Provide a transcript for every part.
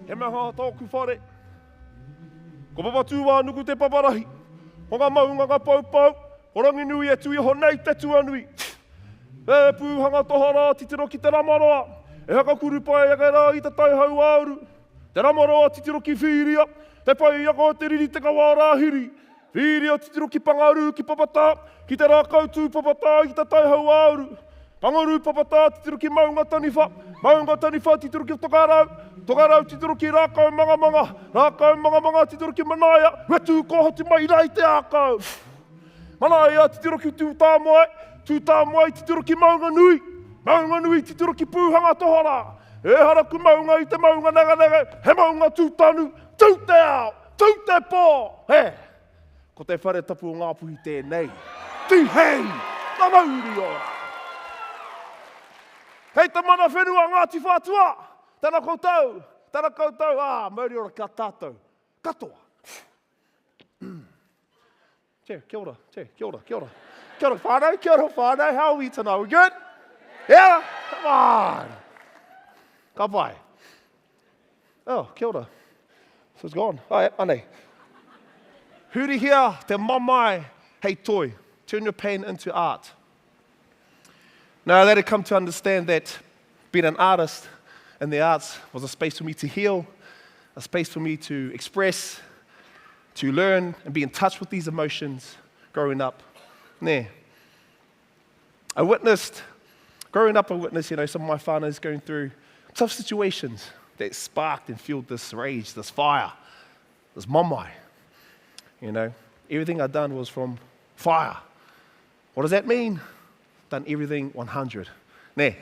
He mea ngā tōku whare. Ko papatū wā nuku te paparahi. Ko ngā maunga ngā paupau. Ko rangi nui e tui honei te tuanui. E pūhanga tohara titiro ki te ramaroa. E haka kuru pai ake rā i te tauhau auru. Te ramaroa titiro ki whiria. Te pai ako te riri te kawarahiri. Whiria titiro ki pangaru ki papata. Ki te rā kautū papata i te tauhau auru. Pangaru papata titiro ki maunga taniwha. Maunga taniwha titiro ki tokarau. Tokarau titiro ki rākau manga. Rākau manga titiro ki manaia. Wetu kohoti mai rei te ākau. Manaia titiro ki tūtāmoai. Tūtāmoai titiro ki maunga nui. Maunga nui titiro ki pūhanga tohara. E haraku maunga i te maunga nega. He maunga tūtanu. Tū te ao. Tū te pō. He. Ko te whare tapu o ngā puhi tēnei. Tū hei. Nā mauri ora. Hei te mana whenua Ngāti Whātua. Tēnā koutou. Mauri ora ka tātou. Katoa. Kia ora. Kia ora whānau. How are we tonight? We good? Yeah? Come on. Ka pai. Oh, kia ora. So it's gone. Oh, anei. Huri hia, te mamai, hei toi. Turn your pain into art. Now, I later come to understand that being an artist in the arts was a space for me to heal, a space for me to express, to learn and be in touch with these emotions growing up. Growing up, I witnessed, some of my whānau going through tough situations that sparked and fueled this rage, this fire, this mamai. Everything I'd done was from fire. What does that mean? Done everything 100. Aye.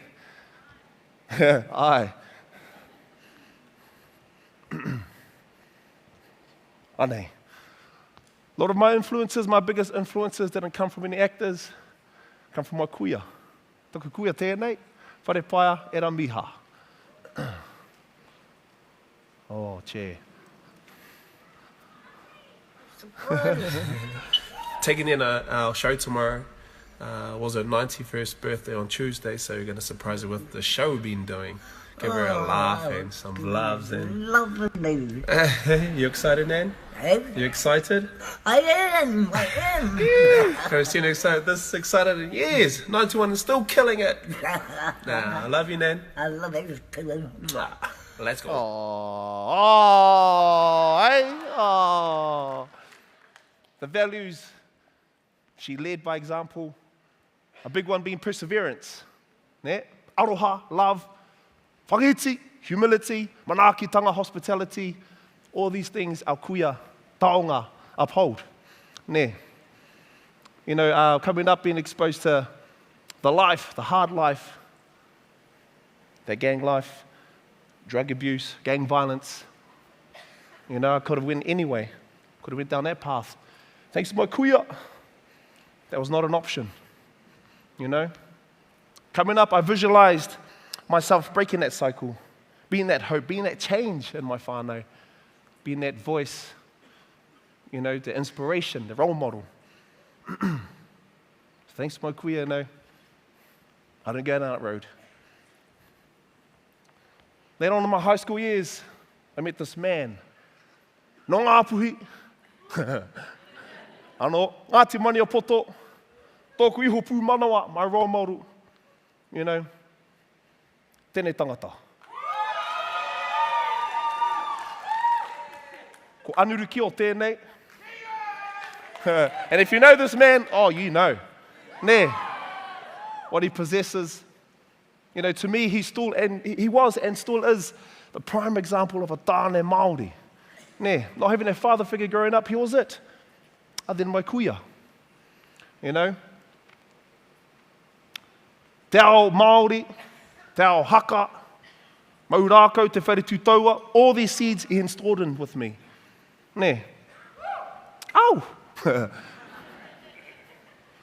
Anei. A lot of my influences, my biggest influences didn't come from any actors, come from my kuia. Toku kuia tēnei, whare paia, Eramiha. Oh, chair. Taking in our show tomorrow. Was her 91st birthday on Tuesday, so we're going to surprise her with the show we've been doing. Give her a laugh and some loves. And Lovely. You excited, Nan? You excited? I am. Christina excited. This excited in years. 91 and still killing it. Nah, I love you, Nan. I love you too. Let's go. The values she led by example. A big one being perseverance. Aroha, love, whangiti, humility, manaakitanga, hospitality. All these things our kuia, taonga, uphold. Coming up, being exposed to the life, the hard life, that gang life, drug abuse, gang violence. I could have went anyway. Could have went down that path. Thanks to my kuia, that was not an option. Coming up, I visualized myself breaking that cycle, being that hope, being that change in my whānau, being that voice, the inspiration, the role model. Thanks to my kuia, I didn't go down that road. Later on in my high school years, I met this man. No ngā puhi. Ano, Ngāti Mani o Poto. Tōku iho pū manawa, my role model. Tēnei tangata. Ko anuru ki o tēnei. And if you know this man, you know. What he possesses. To me, he was and still is the prime example of a tāne Māori. Not having a father figure growing up, he was it. Other than my kuia. Te ao Māori, te ao haka, maurākau, te wharetu taua, all these seeds he installed in with me. Au!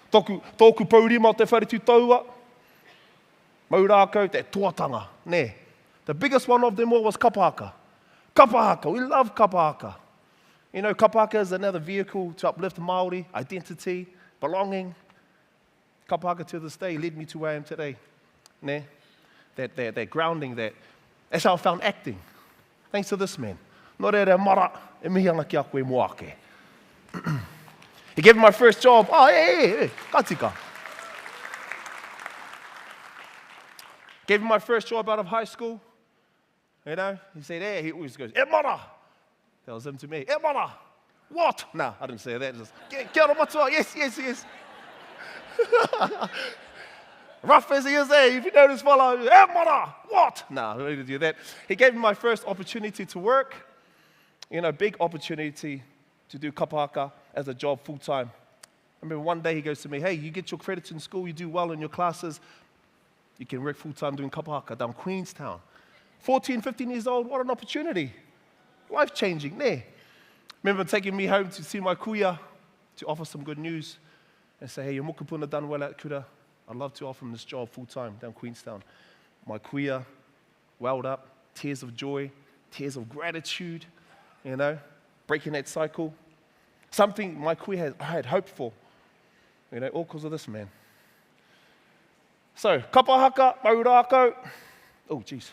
Tōku paurima te wharetu taua, maurākau, te tuatanga. The biggest one of them all was kapahaka. Kapahaka, we love kapahaka. Kapahaka is another vehicle to uplift Māori, identity, belonging. Kapahaka to this day led me to where I am today. That grounding, that's how I found acting. Thanks to this man. Nō reira mara, e mihi ana ki a koe moake. He gave me my first job. Oh, hey, ka tika. Gave me my first job out of high school. You know, he said, hey, he always goes, e mara. Tells him to me, e mara. What? No, I didn't say that. Just, kia ora matua. Yes, yes, yes. Rough as he is there, if you know this fellow, e mara. What? No, I don't need to do that. He gave me my first opportunity to work. You know, big opportunity to do kapahaka as a job full-time. I remember one day he goes to me, hey, you get your credits in school, you do well in your classes, you can work full-time doing kapahaka down Queenstown. 14, 15 years old, what an opportunity. Life-changing, ne? Remember taking me home to see my kuia, to offer some good news, and say, hey, your mokupuna done well at kura. I'd love to offer him this job full-time down Queenstown. My kuia welled up, tears of joy, tears of gratitude, you know, breaking that cycle. Something my kuia I had hoped for, you know, all because of this man. So, kapahaka, maurako. Oh, jeez.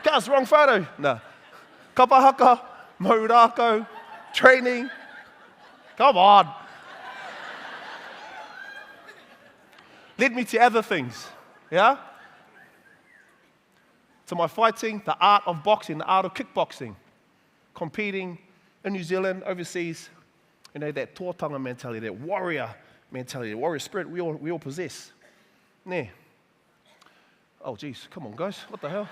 That's wrong photo. No. Kapahaka, maurako, training. Come on. Led me to other things, yeah? To my fighting, the art of boxing, the art of kickboxing, competing in New Zealand, overseas, you know, that tōtanga mentality, that warrior mentality, the warrior spirit we all possess. Ne. Oh, geez, come on, guys, what the hell?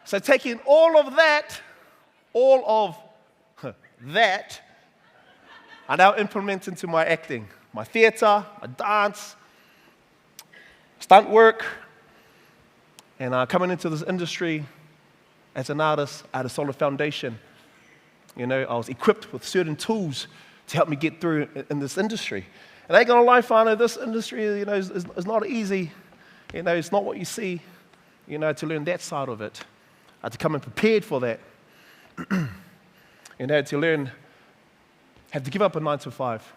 So taking all of that, I now implement into my acting, my theatre, my dance, stunt work, and coming into this industry as an artist, I had a solid foundation. You know, I was equipped with certain tools to help me get through in this industry. And I ain't gonna lie, whānau, this industry, you know, is not easy. You know, it's not what you see, you know, to learn that side of it. I had to come in prepared for that. You know, to learn, had to give up a 9 to 5.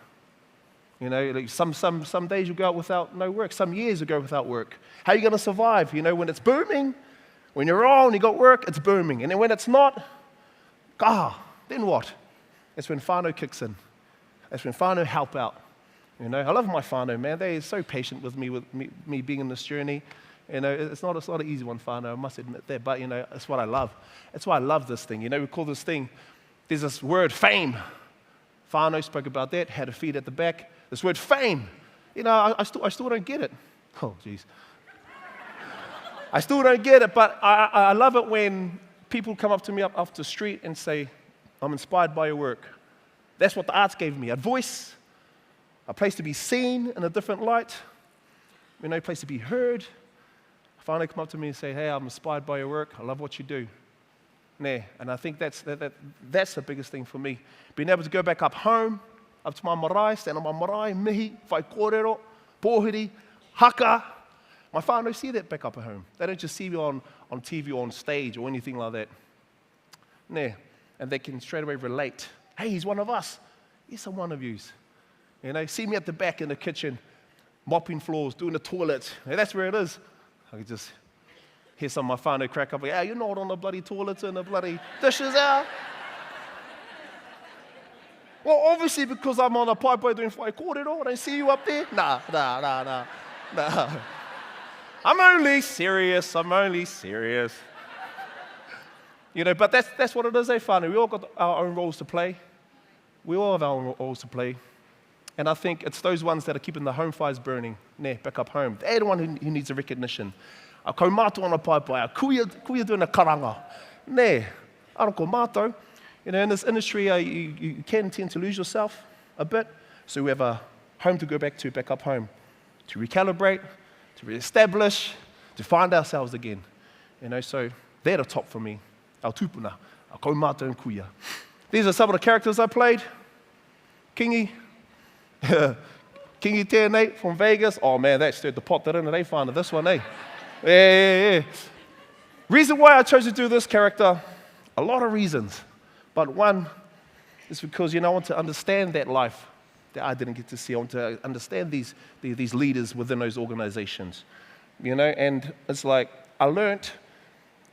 You know, like some days you go out without no work. Some years you go without work. How are you going to survive? You know, when it's booming, when you're on, you got work, it's booming. And then when it's not, then what? That's when whānau kicks in. That's when whānau help out. You know, I love my whānau, man. They're so patient with me being in this journey. You know, it's not an easy one, whānau, I must admit that. But, you know, that's what I love. That's why I love this thing. You know, we call this thing, there's this word, fame. Whānau spoke about that, had a feed at the back. This word fame, you know, I still don't get it. Oh, jeez. I still don't get it, but I love it when people come up to me up off the street and say, I'm inspired by your work. That's what the arts gave me, a voice, a place to be seen in a different light, you know, a place to be heard. Finally come up to me and say, hey, I'm inspired by your work. I love what you do. And I think that's the biggest thing for me. Being able to go back up home, up to my marae, stand on my marae, mihi, whai kōrero, pōhiri, haka. My whānau see that back up at home. They don't just see me on TV or on stage or anything like that. And they can straight away relate. Hey, he's one of us. Yes, I'm one of yous. You know, see me at the back in the kitchen, mopping floors, doing the toilets. Hey, that's where it is. I can just hear some of my whānau crack up. Hey, you're not on the bloody toilets and the bloody dishes out. Well, obviously, because I'm on a pipe doing whai kōrero, I don't see you up there. Nah. I'm only serious. You know, but that's what it is, whānau. We all got our own roles to play. We all have our own roles to play. And I think it's those ones that are keeping the home fires burning, back up home. They're the one who needs the recognition. A kaumātua on a paipai, a kuia doing a karanga. Ara ko mātou. You know, in this industry, you can tend to lose yourself a bit. So we have a home to go back to, back up home, to recalibrate, to reestablish, to find ourselves again. You know, so they're the top for me. Our tupuna, our kaumātua and kuia. These are some of the characters I played. Kingi. Kingi tēnei from Vegas. Oh man, that stirred the pot, didn't it? They found this one, eh? Yeah. Reason why I chose to do this character, a lot of reasons. But one is because, you know, I want to understand that life that I didn't get to see. I want to understand these leaders within those organizations. You know, and it's like I learned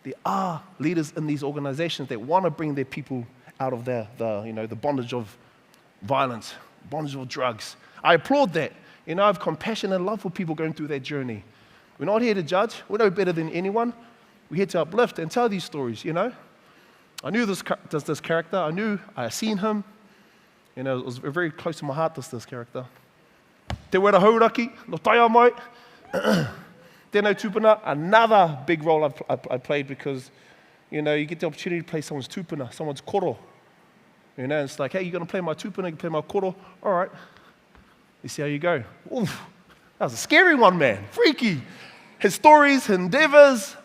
there are leaders in these organizations that want to bring their people out of the bondage of violence, bondage of drugs. I applaud that. I have compassion and love for people going through their journey. We're not here to judge. We're no better than anyone. We're here to uplift and tell these stories, I knew this character. I had seen him. It was very close to my heart, this character. Te wera hauraki, no taia mai. Tēnei tūpuna, another big role I played because, you get the opportunity to play someone's tūpuna, someone's koro. It's like, hey, you're going to play my tūpuna, you can play my koro. All right. You see how you go. Oof, that was a scary one, man. Freaky. His stories, his endeavors,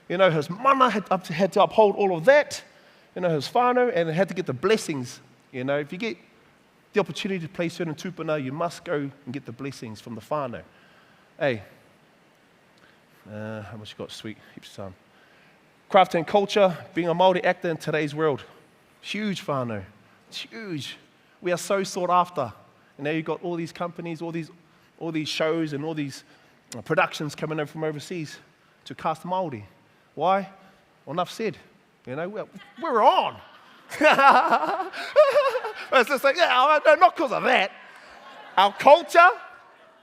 his mana had to uphold all of that. His whānau, and had to get the blessings. If you get the opportunity to play certain tūpuna, you must go and get the blessings from the whānau. Hey, how much you got? Sweet, heaps of time. Craft and culture, being a Māori actor in today's world. Huge whānau. It's huge. We are so sought after. And now you've got all these companies, all these shows and all these productions coming over from overseas to cast Māori. Why? Well, enough said. We're on. It's just like, no, not because of that. Our culture,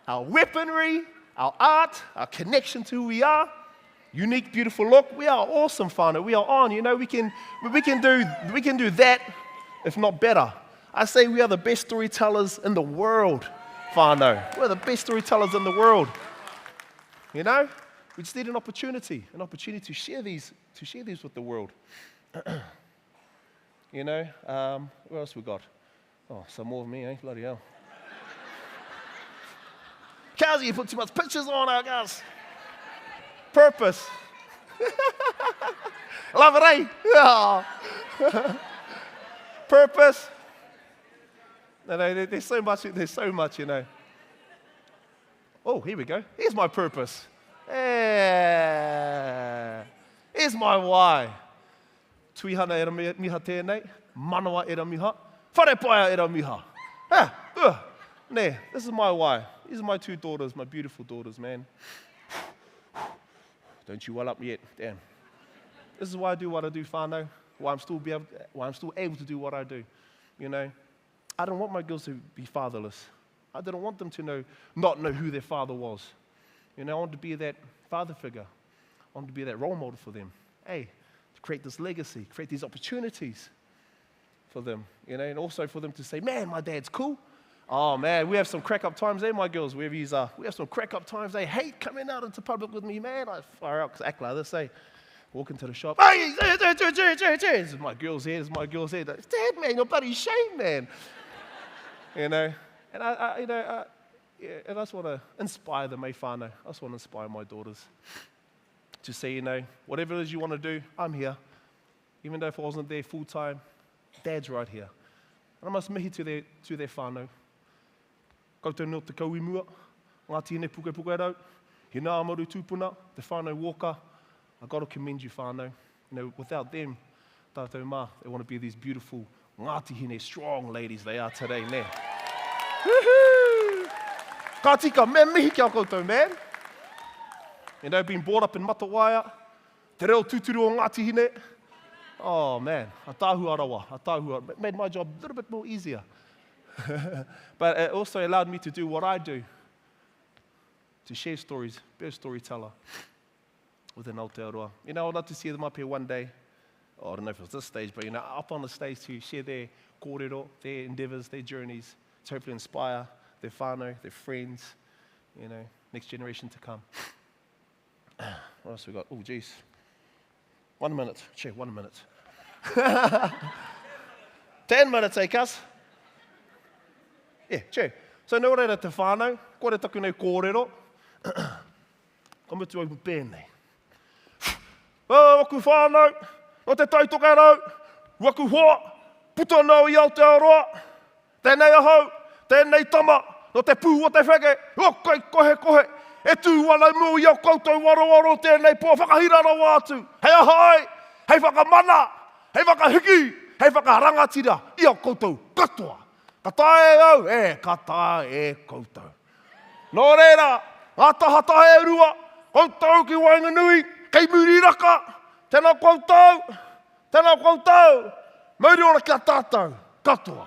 our weaponry, our art, our connection to who we are, unique, beautiful look. We are awesome, whānau. We are on. We can do that, if not better. I say we are the best storytellers in the world, whānau. We're the best storytellers in the world. We just need an opportunity to share these with the world. What else we got? Oh, some more of me, eh? Bloody hell. Kowsy, you put too much pictures on, I guess. Purpose. Love it, eh? Yeah. Purpose. No, there's so much, Oh, here we go. Here's my purpose. Yeah. Here's my why. Tuihana Eramiha tēnei, manawa Eramiha, wharepaia Eramiha. This is my why. These are my two daughters, my beautiful daughters, man. Don't you well up yet, damn. This is why I do what I do, whānau, why I'm still able to do what I do. I don't want my girls to be fatherless. I didn't want them to not know who their father was. I wanted to be that father figure. I wanted to be that role model for them. Hey, to create this legacy, create these opportunities for them, and also for them to say, man, my dad's cool. Oh, man, we have some crack-up times, my girls, wherever you are. We have some crack-up times. They hate coming out into public with me, man. I fire out because I act like this, walk into the shop. Hey, this is my girl's here, this is my girl's here. Dad, man, you're bloody shame, man. And I just want to inspire them, whānau. I just want to inspire my daughters to say, whatever it is you want to do, I'm here. Even though if I wasn't there full-time, Dad's right here. And I must mihi to their whānau. Koutou no te kauimua, ngāti hine puke puke rau, he nā amaru tūpuna, te whānau walker. I've got to commend you, whānau. Without them, tātou mā, they want to be these beautiful ngāti hine, strong ladies they are today, ne? Woohoo! Ka tika, me mihi kia koutou, man. Being brought up in Mataoho, te reo tūturu o ngāti hine. Oh, man, a tāhu arawa, a tāhu. It made my job a little bit more easier. But it also allowed me to do what I do, to share stories, be a storyteller within Aotearoa. I'd love to see them up here one day. Oh, I don't know if it's this stage, but, up on the stage to share their kōrero, their endeavors, their journeys, to hopefully inspire their whānau, their friends, next generation to come. What else we got? Oh, geez. 1 minute. Che, 1 minute. 10 minutes, eh, cuz? Yeah, che. So, nō reira te whānau, kore taku nei kōrero. Kamutu au pēnei. Waku whānau, no te taitoka rau, waku hoa, puta nau i Aotearoa, tēnei ahau, tēnei tama, no te pū o te wheke, okai kohe, e tū wana mū i au koutou waro tēnei pō whakahirara wātu. Hei ahai, hei whakamana, hei whakahiki, hei whakarangatira, i au koutou katoa. Ka tae au, ka tae koutou. Nō reira, ngā taha tahe rua, koutou ki Wainganui, kei muri raka, Tēnā koutou. Tēnā koutou. Mauri ora kia tātou. Katoa.